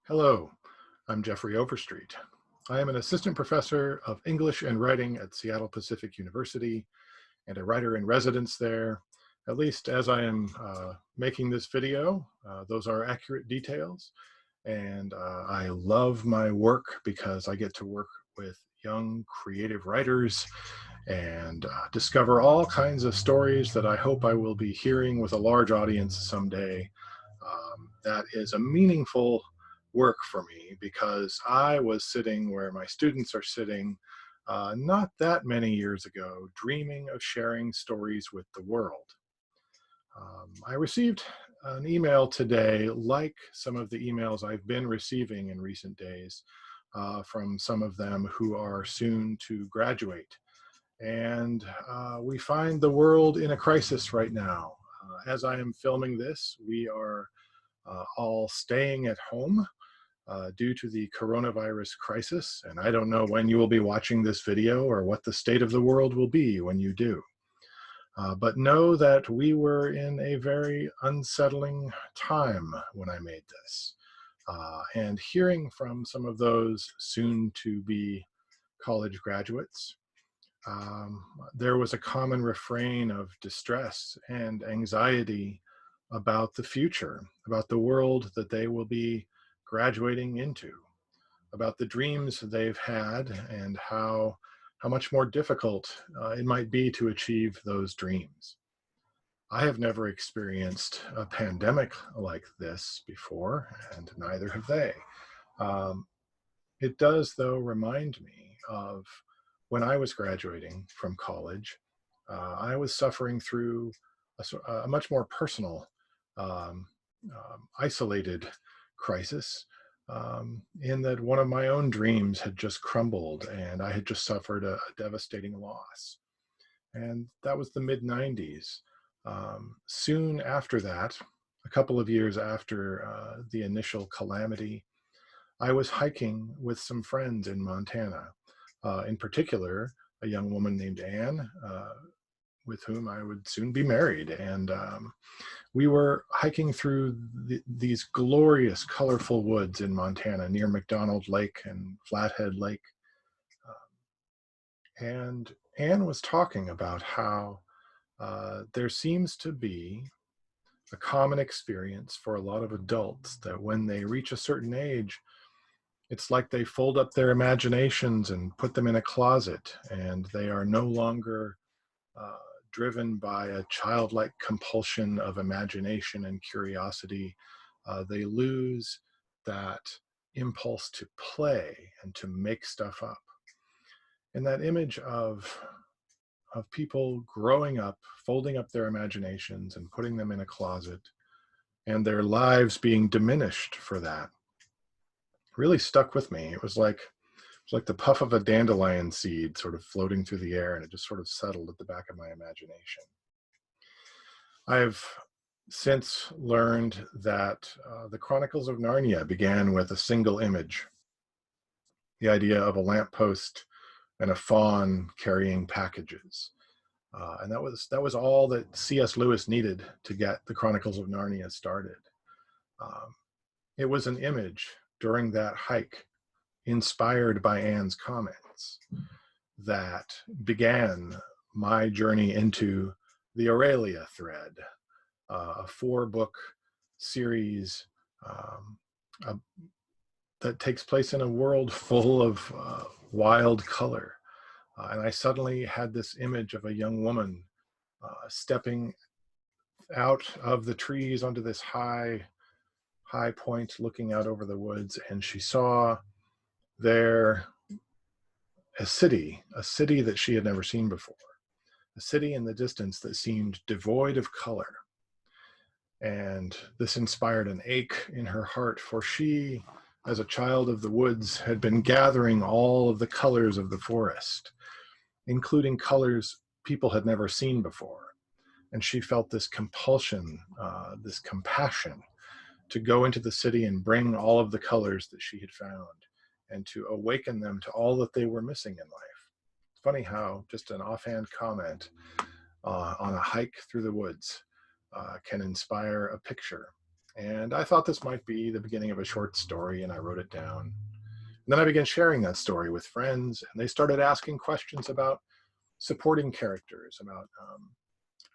Hello, I'm Jeffrey Overstreet. I am an assistant professor of English and writing at Seattle Pacific University and a writer in residence there. At least as I am making this video, those are accurate details. And I love my work because I get to work with young creative writers and discover all kinds of stories that I hope I will be hearing with a large audience someday. That is a meaningful work for me because I was sitting where my students are sitting not that many years ago, dreaming of sharing stories with the world. I received an email today, like some of the emails I've been receiving in recent days from some of them who are soon to graduate. And we find the world in a crisis right now. As I am filming this, we are all staying at home due to the coronavirus crisis. And I don't know when you will be watching this video or what the state of the world will be when you do. But know that we were in a very unsettling time when I made this. And hearing from some of those soon to be college graduates, there was a common refrain of distress and anxiety about the future, about the world that they will be graduating into, about the dreams they've had and how much more difficult it might be to achieve those dreams. I have never experienced a pandemic like this before, and neither have they. Um, it does, though, remind me of when I was graduating from college. I was suffering through a much more personal, um, isolated crisis, in that one of my own dreams had just crumbled and I had just suffered a devastating loss. And that was the mid 90s. Soon after that, a couple of years after the initial calamity, I was hiking with some friends in Montana, in particular, a young woman named Anne, with whom I would soon be married. And we were hiking through these glorious, colorful woods in Montana near McDonald Lake and Flathead Lake. And Anne was talking about how there seems to be a common experience for a lot of adults that when they reach a certain age, it's like they fold up their imaginations and put them in a closet, and they are no longer uh, driven by a childlike compulsion of imagination and curiosity. They lose that impulse to play and to make stuff up. And that image of people growing up, folding up their imaginations and putting them in a closet, and their lives being diminished for that, really stuck with me. It was like the puff of a dandelion seed sort of floating through the air, and it just sort of settled at the back of my imagination. I've since learned that the Chronicles of Narnia began with a single image, the idea of a lamppost and a fawn carrying packages. And that was all that C.S. Lewis needed to get the Chronicles of Narnia started. Um, it was an image during that hike, inspired by Anne's comments, that began my journey into the Auralia thread, a 4-book series uh, that takes place in a world full of wild color. And I suddenly had this image of a young woman stepping out of the trees onto this high point looking out over the woods, and she saw there a city that she had never seen before, a city in the distance that seemed devoid of color. And this inspired an ache in her heart, for she, as a child of the woods, had been gathering all of the colors of the forest, including colors people had never seen before. And she felt this compulsion, this compassion to go into the city and bring all of the colors that she had found and to awaken them to all that they were missing in life. It's funny how just an offhand comment on a hike through the woods can inspire a picture. And I thought this might be the beginning of a short story, and I wrote it down. And then I began sharing that story with friends, and they started asking questions about supporting characters, about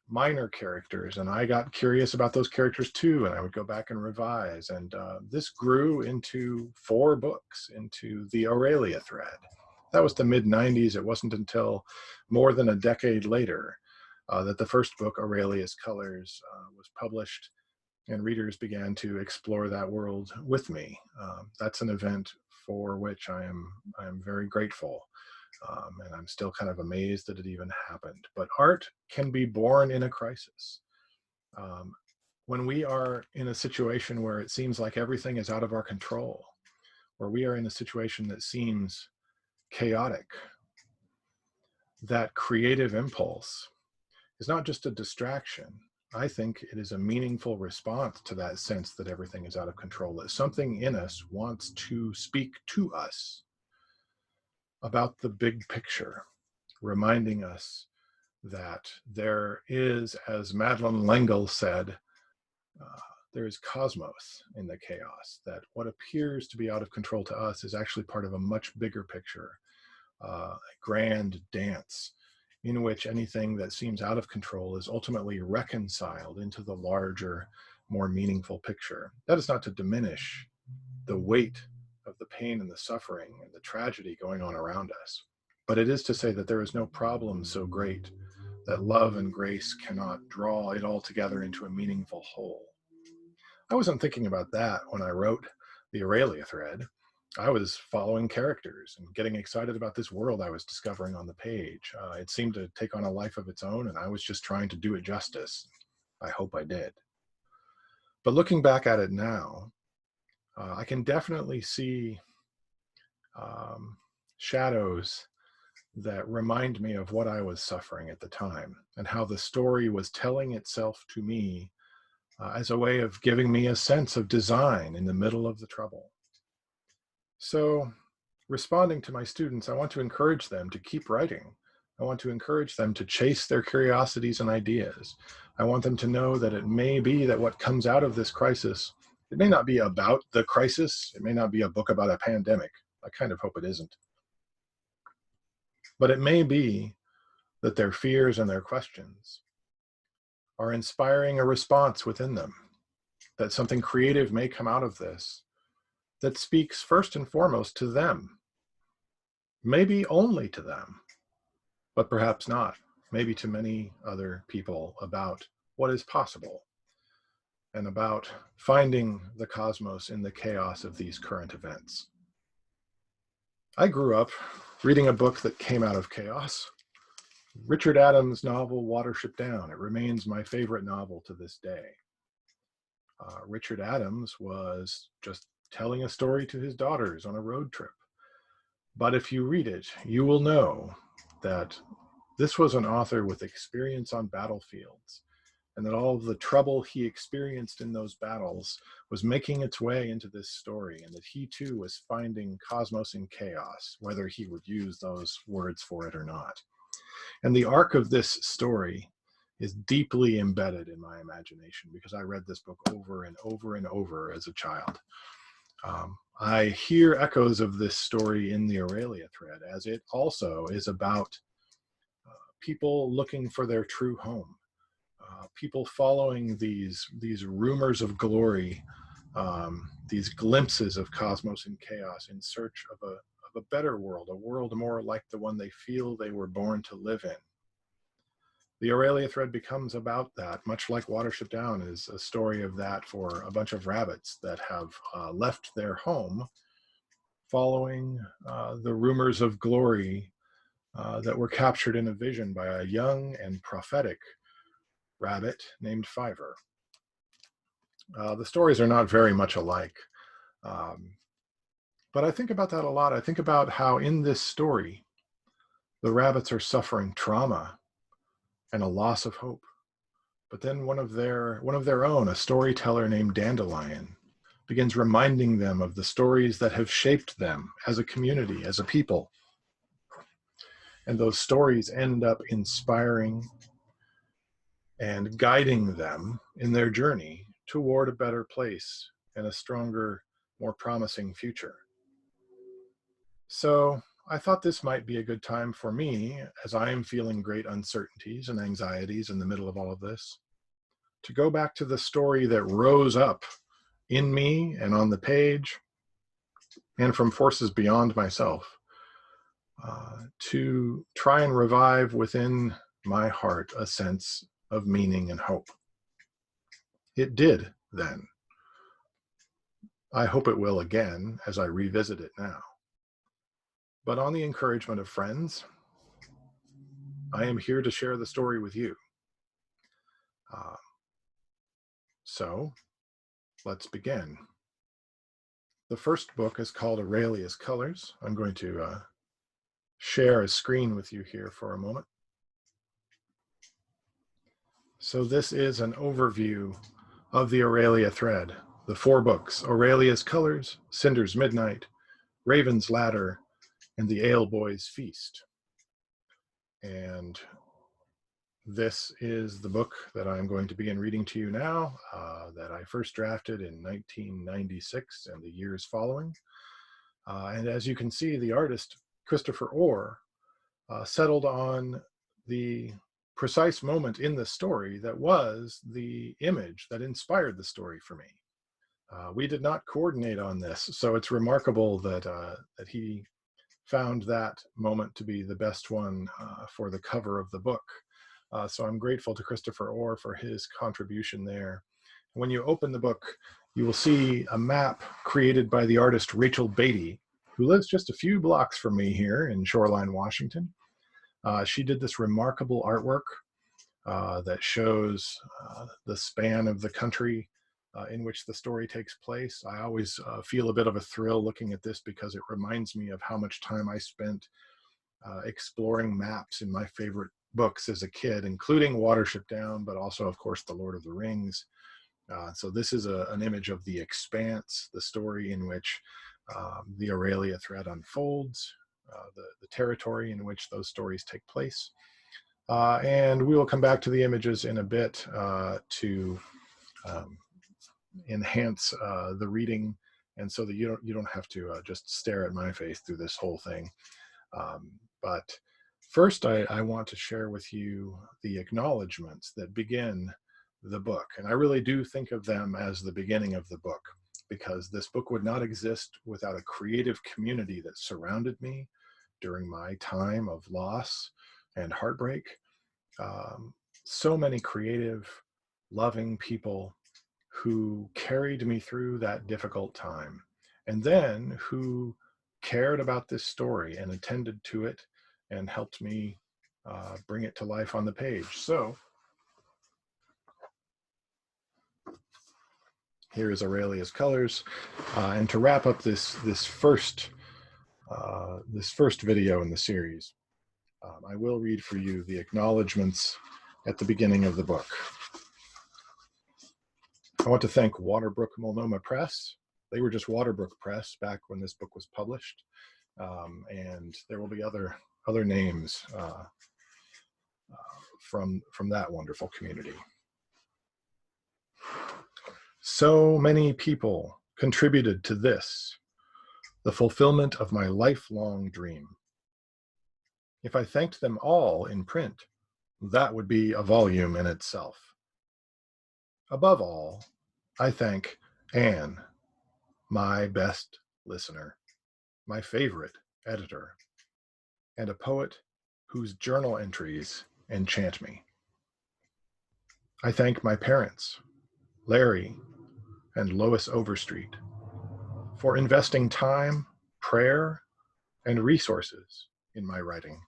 minor characters, and I got curious about those characters too, and I would go back and revise, and this grew into 4 books, into the Auralia thread. That was the mid-90s. It wasn't until more than a decade later that the first book, Auralia's Colors, was published, and readers began to explore that world with me. That's an event for which I am very grateful. And I'm still kind of amazed that it even happened. But art can be born in a crisis. When we are in a situation where it seems like everything is out of our control, where we are in a situation that seems chaotic, that creative impulse is not just a distraction. I think it is a meaningful response to that sense that everything is out of control, that something in us wants to speak to us about the big picture, reminding us that there is, as Madeleine L'Engle said, there is cosmos in the chaos, that what appears to be out of control to us is actually part of a much bigger picture, a grand dance in which anything that seems out of control is ultimately reconciled into the larger, more meaningful picture. That is not to diminish the weight of the pain and the suffering and the tragedy going on around us, but it is to say that there is no problem so great that love and grace cannot draw it all together into a meaningful whole. I wasn't thinking about that when I wrote the Auralia thread. I was following characters and getting excited about this world I was discovering on the page. It seemed to take on a life of its own, and I was just trying to do it justice. I hope I did. But looking back at it now, I can definitely see shadows that remind me of what I was suffering at the time, and how the story was telling itself to me as a way of giving me a sense of design in the middle of the trouble. So, responding to my students, I want to encourage them to keep writing. I want to encourage them to chase their curiosities and ideas. I want them to know that it may be that what comes out of this crisis, it may not be about the crisis. It may not be a book about a pandemic. I kind of hope it isn't. But it may be that their fears and their questions are inspiring a response within them, that something creative may come out of this that speaks first and foremost to them, maybe only to them, but perhaps not, maybe to many other people, about what is possible and about finding the cosmos in the chaos of these current events. I grew up reading a book that came out of chaos, Richard Adams' novel Watership Down. It remains my favorite novel to this day. Richard Adams was just telling a story to his daughters on a road trip. But if you read it, you will know that this was an author with experience on battlefields, and that all of the trouble he experienced in those battles was making its way into this story, and that he too was finding cosmos in chaos, whether he would use those words for it or not. And the arc of this story is deeply embedded in my imagination because I read this book over and over and over as a child. I hear echoes of this story in the Auralia thread, as it also is about people looking for their true home, people following these rumors of glory, these glimpses of cosmos and chaos in search of a better world, a world more like the one they feel they were born to live in. The Auralia thread becomes about that, much like Watership Down is a story of that for a bunch of rabbits that have left their home following the rumors of glory that were captured in a vision by a young and prophetic rabbit named Fiver. The stories are not very much alike, but I think about that a lot. I think about how in this story, the rabbits are suffering trauma and a loss of hope. But then one of their own, a storyteller named Dandelion, begins reminding them of the stories that have shaped them as a community, as a people. And those stories end up inspiring and guiding them in their journey toward a better place and a stronger, more promising future. So I thought this might be a good time for me, as I am feeling great uncertainties and anxieties in the middle of all of this, to go back to the story that rose up in me and on the page and from forces beyond myself, to try and revive within my heart a sense of meaning and hope. It did then. I hope it will again as I revisit it now. But on the encouragement of friends, I am here to share the story with you. So let's begin. The first book is called Auralia's Colors. I'm going to share a screen with you here for a moment. So this is an overview of the Auralia thread, the 4 books: Auralia's Colors, Cinder's Midnight, Raven's Ladder, and The Ale Boy's Feast. And this is the book that I'm going to begin reading to you now, that I first drafted in 1996 and the years following. And as you can see, the artist, Christopher Orr, settled on the precise moment in the story that was the image that inspired the story for me. We did not coordinate on this, so it's remarkable that he found that moment to be the best one for the cover of the book. So I'm grateful to Christopher Orr for his contribution there. When you open the book, you will see a map created by the artist Rachel Beatty, who lives just a few blocks from me here in Shoreline, Washington. She did this remarkable artwork that shows the span of the country in which the story takes place. I always feel a bit of a thrill looking at this because it reminds me of how much time I spent exploring maps in my favorite books as a kid, including Watership Down, but also, of course, The Lord of the Rings. So this is an image of the Expanse, the story in which the Auralia thread unfolds, the territory in which those stories take place. And we will come back to the images in a bit to enhance the reading, and so that you don't have to just stare at my face through this whole thing. But first, I want to share with you the acknowledgments that begin the book. And I really do think of them as the beginning of the book, because this book would not exist without a creative community that surrounded me during my time of loss and heartbreak. So many creative, loving people who carried me through that difficult time, and then who cared about this story and attended to it and helped me bring it to life on the page. So here is Auralia's Colors. And to wrap up this first video in the series, I will read for you the acknowledgments at the beginning of the book. I want to thank Waterbrook Multnomah Press. They were just Waterbrook Press back when this book was published. And there will be other names from that wonderful community. So many people contributed to this, the fulfillment of my lifelong dream. If I thanked them all in print, that would be a volume in itself. Above all, I thank Anne, my best listener, my favorite editor, and a poet whose journal entries enchant me. I thank my parents, Larry and Lois Overstreet, for investing time, prayer, and resources in my writing.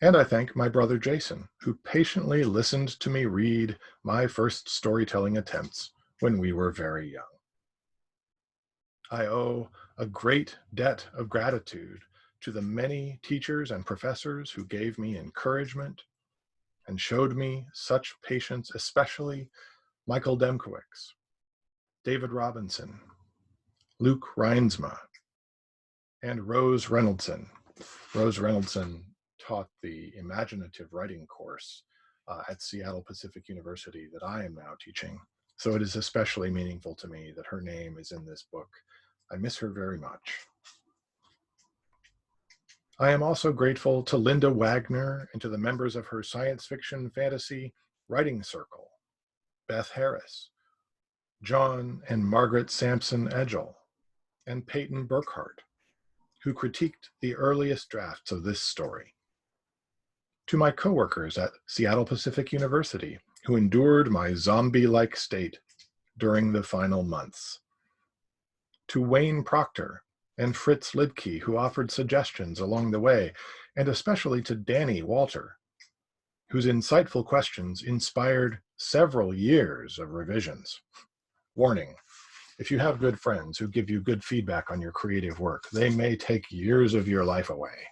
And I thank my brother Jason, who patiently listened to me read my first storytelling attempts when we were very young. I owe a great debt of gratitude to the many teachers and professors who gave me encouragement and showed me such patience, especially Michael Demkowicz, David Robinson, Luke Reinsma, and Rose Reynoldson. Rose Reynoldson taught the imaginative writing course at Seattle Pacific University that I am now teaching. so it is especially meaningful to me that her name is in this book. I miss her very much. I am also grateful to Linda Wagner and to the members of her science fiction fantasy writing circle, Beth Harris, John and Margaret Sampson Edgell, and Peyton Burkhart, who critiqued the earliest drafts of this story. To my coworkers at Seattle Pacific University, who endured my zombie-like state during the final months. To Wayne Proctor and Fritz Lidke, who offered suggestions along the way, and especially to Danny Walter, whose insightful questions inspired several years of revisions. Warning, if you have good friends who give you good feedback on your creative work, they may take years of your life away.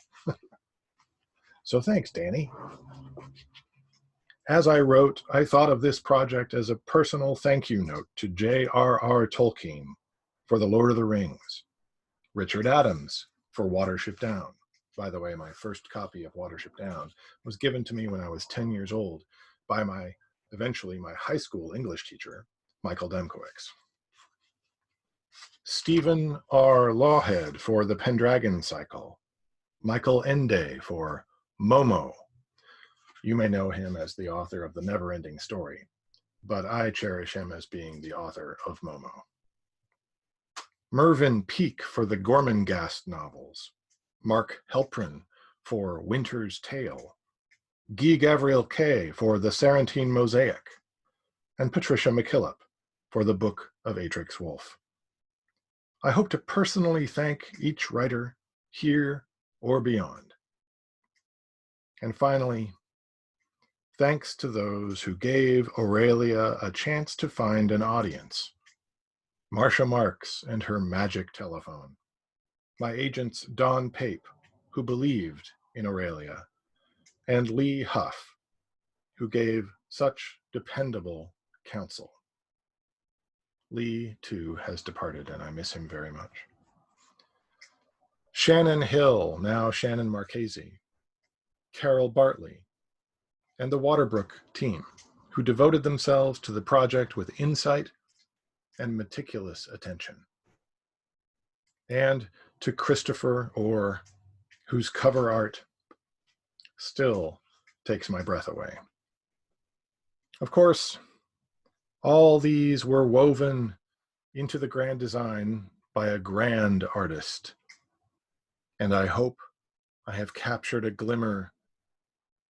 So thanks, Danny. As I wrote, I thought of this project as a personal thank you note to J.R.R. Tolkien for The Lord of the Rings, Richard Adams for Watership Down. By the way, my first copy of Watership Down was given to me when I was 10 years old by eventually my high school English teacher, Michael Demkowicz. Stephen R. Lawhead for The Pendragon Cycle, Michael Ende for Momo. You may know him as the author of The Never-Ending Story, but I cherish him as being the author of Momo. Mervyn Peake for the Gormenghast novels, Mark Helprin for Winter's Tale, Guy Gavriel Kay for The Sarantine Mosaic, and Patricia McKillop for the Book of Atrix Wolf. I hope to personally thank each writer here or beyond. And finally, thanks to those who gave Auralia a chance to find an audience. Marcia Marks and her magic telephone. My agents Don Pape, who believed in Auralia, and Lee Huff, who gave such dependable counsel. Lee, too, has departed, and I miss him very much. Shannon Hill, now Shannon Marchese, Carol Bartley, and the Waterbrook team, who devoted themselves to the project with insight and meticulous attention. And to Christopher Orr, whose cover art still takes my breath away. Of course, all these were woven into the grand design by a grand artist, and I hope I have captured a glimmer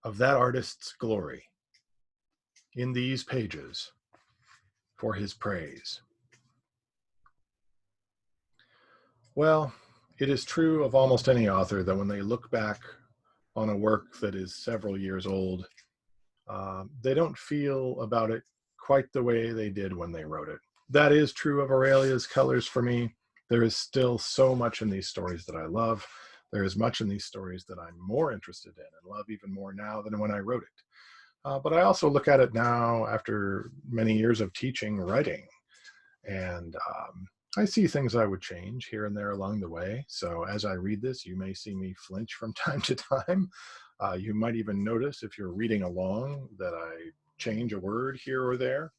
of that artist's glory in these pages for his praise. Well, it is true of almost any author that when they look back on a work that is several years old, they don't feel about it quite the way they did when they wrote it. That is true of Auralia's Colors for me. There is still so much in these stories that I love. There is much in these stories that I'm more interested in and love even more now than when I wrote it. But I also look at it now after many years of teaching writing, and I see things I would change here and there along the way. So as I read this, you may see me flinch from time to time. You might even notice if you're reading along that I change a word here or there.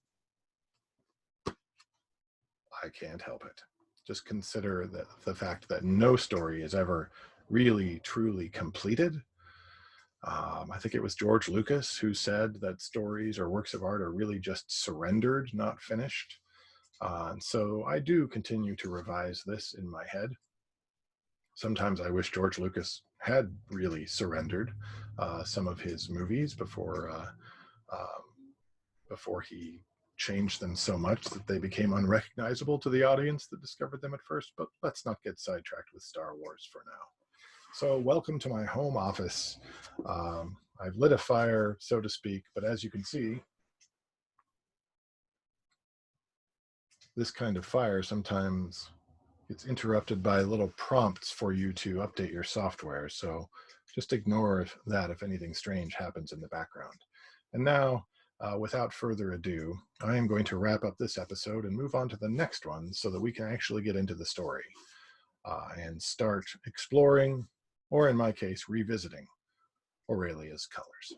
I can't help it. Just consider that the fact that no story is ever really, truly completed. I think it was George Lucas who said that stories or works of art are really just surrendered, not finished. And so I do continue to revise this in my head. Sometimes I wish George Lucas had really surrendered some of his movies before he changed them so much that they became unrecognizable to the audience that discovered them at first. But let's not get sidetracked with Star Wars for now. So welcome to my home office. I've lit a fire, so to speak, but as you can see, this kind of fire sometimes it's interrupted by little prompts for you to update your software. So just ignore that if anything strange happens in the background. And now, without further ado, I am going to wrap up this episode and move on to the next one so that we can actually get into the story and start exploring, or in my case, revisiting Auralia's Colors.